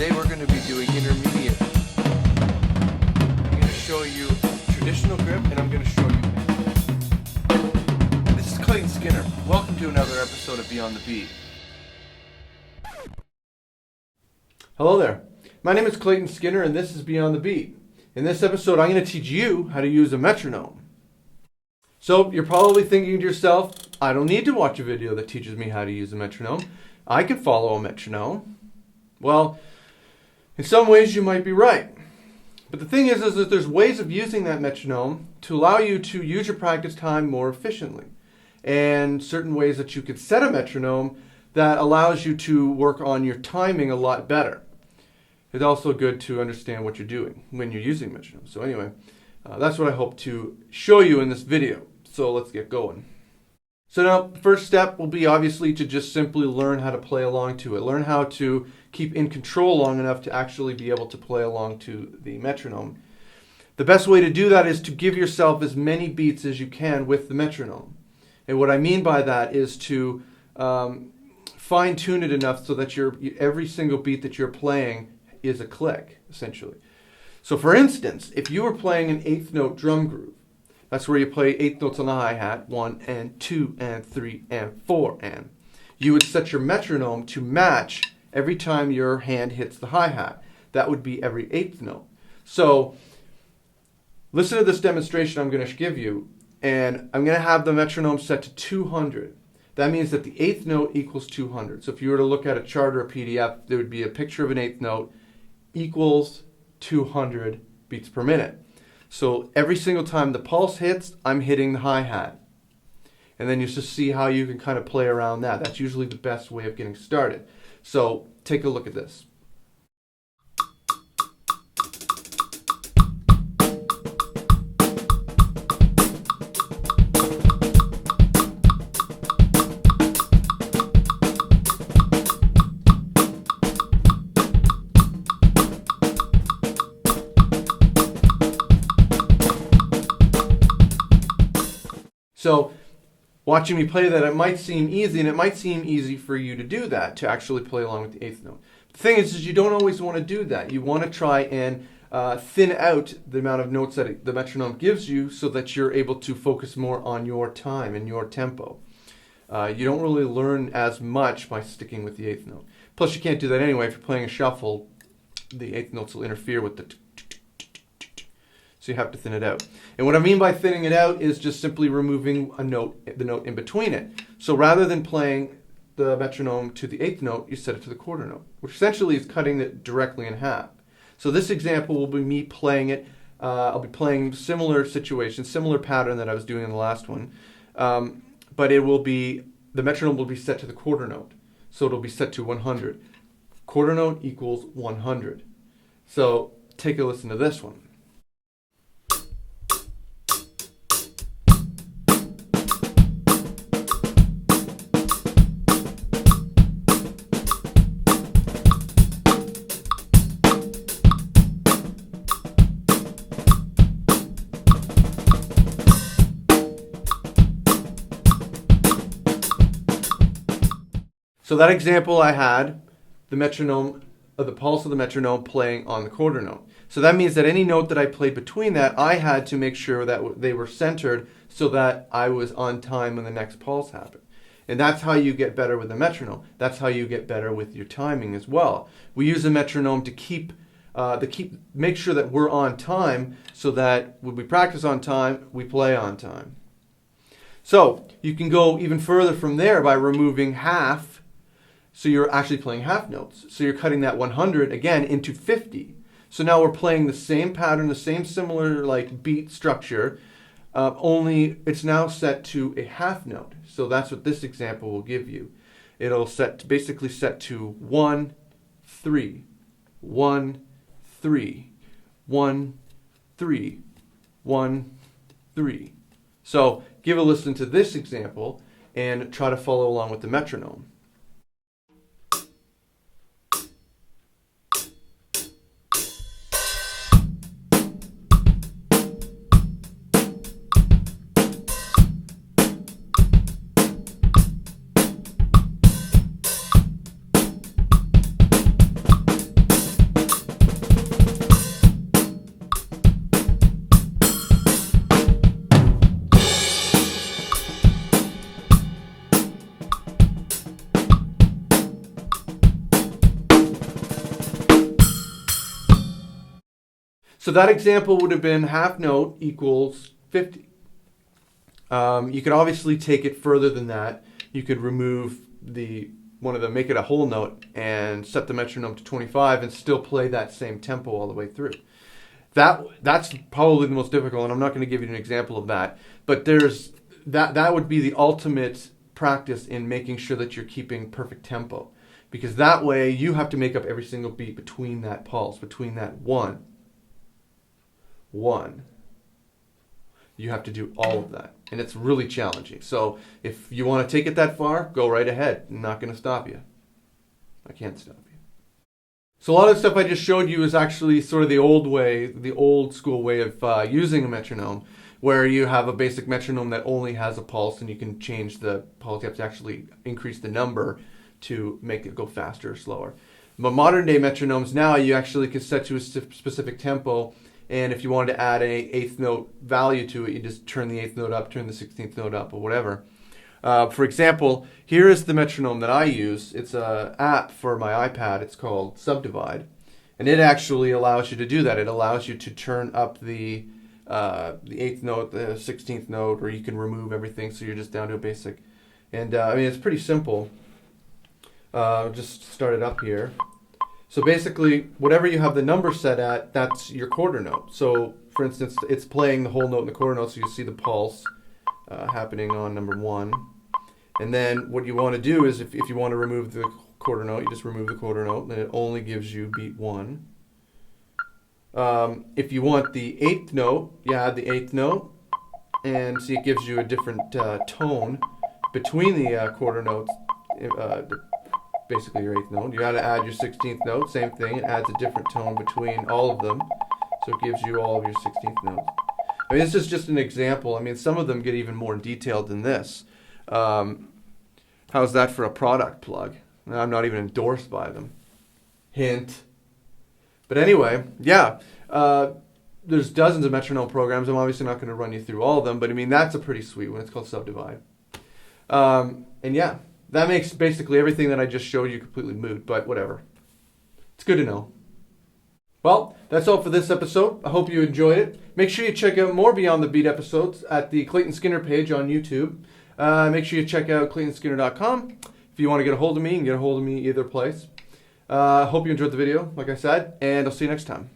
Today we're going to be doing intermediate. I'm going to show you traditional grip and I'm going to show you hand. This is Clayton Skinner. Welcome to another episode of Beyond the Beat. Hello there. My name is Clayton Skinner and this is Beyond the Beat. In this episode I'm going to teach you how to use a metronome. So you're probably thinking to yourself, I don't need to watch a video that teaches me how to use a metronome. I can follow a metronome. Well, in some ways you might be right. But the thing is that there's ways of using that metronome to allow you to use your practice time more efficiently. And certain ways that you could set a metronome that allows you to work on your timing a lot better. It's also good to understand what you're doing when you're using metronome. So anyway, that's what I hope to show you in this video. So let's get going. So now, the first step will be obviously to just simply learn how to play along to it. Learn how to keep in control long enough to actually be able to play along to the metronome. The best way to do that is to give yourself as many beats as you can with the metronome. And what I mean by that is to fine-tune it enough so that every single beat that you're playing is a click, essentially. So for instance, if you were playing an eighth note drum groove, that's where you play eighth notes on the hi-hat, 1 and 2 and 3 and 4 and. You would set your metronome to match every time your hand hits the hi-hat. That would be every eighth note. So listen to this demonstration I'm going to give you, and I'm going to have the metronome set to 200. That means that the eighth note equals 200. So if you were to look at a chart or a PDF, there would be a picture of an eighth note equals 200 beats per minute. So every single time the pulse hits, I'm hitting the hi-hat. And then you just see how you can kind of play around that. That's usually the best way of getting started. So take a look at this. So watching me play that, it might seem easy, and it might seem easy for you to do that, to actually play along with the eighth note. The thing is you don't always want to do that. You want to try and thin out the amount of notes that the metronome gives you so that you're able to focus more on your time and your tempo. You don't really learn as much by sticking with the eighth note. Plus, you can't do that anyway. If you're playing a shuffle, the eighth notes will interfere with the so you have to thin it out. And what I mean by thinning it out is just simply removing the note in between it. So rather than playing the metronome to the eighth note, you set it to the quarter note, which essentially is cutting it directly in half. So this example will be me playing it. I'll be playing similar situation, similar pattern that I was doing in the last one. But it will be, the metronome will be set to the quarter note. So it'll be set to 100. Quarter note equals 100. So take a listen to this one. So that example I had, the metronome, the pulse of the metronome playing on the quarter note. So that means that any note that I played between that, I had to make sure that they were centered so that I was on time when the next pulse happened. And that's how you get better with the metronome. That's how you get better with your timing as well. We use the metronome to make sure that we're on time so that when we practice on time, we play on time. So you can go even further from there by removing half. So you're actually playing half notes. So you're cutting that 100 again into 50. So now we're playing the same pattern, the same similar like beat structure, only it's now set to a half note. So that's what this example will give you. It'll basically set to 1, 3, 1, 3, 1, 3, 1, 3. So give a listen to this example and try to follow along with the metronome. So that example would have been half note equals 50. You could obviously take it further than that. You could remove make it a whole note and set the metronome to 25 and still play that same tempo all the way through. That's probably the most difficult, and I'm not going to give you an example of that. But that would be the ultimate practice in making sure that you're keeping perfect tempo, because that way you have to make up every single beat between that pulse, between that one. You have to do all of that, and it's really challenging. So if you want to take it that far, go right ahead. I'm not going to stop you. I can't stop you. So a lot of the stuff I just showed you is actually sort of the old school way of using a metronome, where you have a basic metronome that only has a pulse, and you can change the pulse. You have to actually increase the number to make it go faster or slower. But modern day metronomes now, you actually can set to a specific tempo, and if you wanted to add an eighth note value to it, you just turn the eighth note up, turn the 16th note up, or whatever. For example, here is the metronome that I use. It's an app for my iPad. It's called Subdivide, and it actually allows you to do that. It allows you to turn up the eighth note, the 16th note, or you can remove everything, so you're just down to a basic. And I mean, it's pretty simple. Just start it up here. So basically, whatever you have the number set at, that's your quarter note. So, for instance, it's playing the whole note in the quarter note, so you see the pulse happening on number 1. And then what you want to do is, if you want to remove the quarter note, you just remove the quarter note, and it only gives you beat 1. If you want the eighth note, you add the eighth note, and see it gives you a different tone between the quarter notes. Basically your eighth note. You got to add your 16th note, same thing. It adds a different tone between all of them, so it gives you all of your 16th notes. I mean, this is just an example. I mean, some of them get even more detailed than this. How's that for a product plug? I'm not even endorsed by them. Hint. But anyway, yeah, there's dozens of metronome programs. I'm obviously not going to run you through all of them, but I mean, that's a pretty sweet one. It's called Subdivide. And yeah. That makes basically everything that I just showed you completely moot, but whatever. It's good to know. Well, that's all for this episode. I hope you enjoyed it. Make sure you check out more Beyond the Beat episodes at the Clayton Skinner page on YouTube. Make sure you check out ClaytonSkinner.com. If you want to get a hold of me, you can get a hold of me either place. Hope you enjoyed the video, like I said, and I'll see you next time.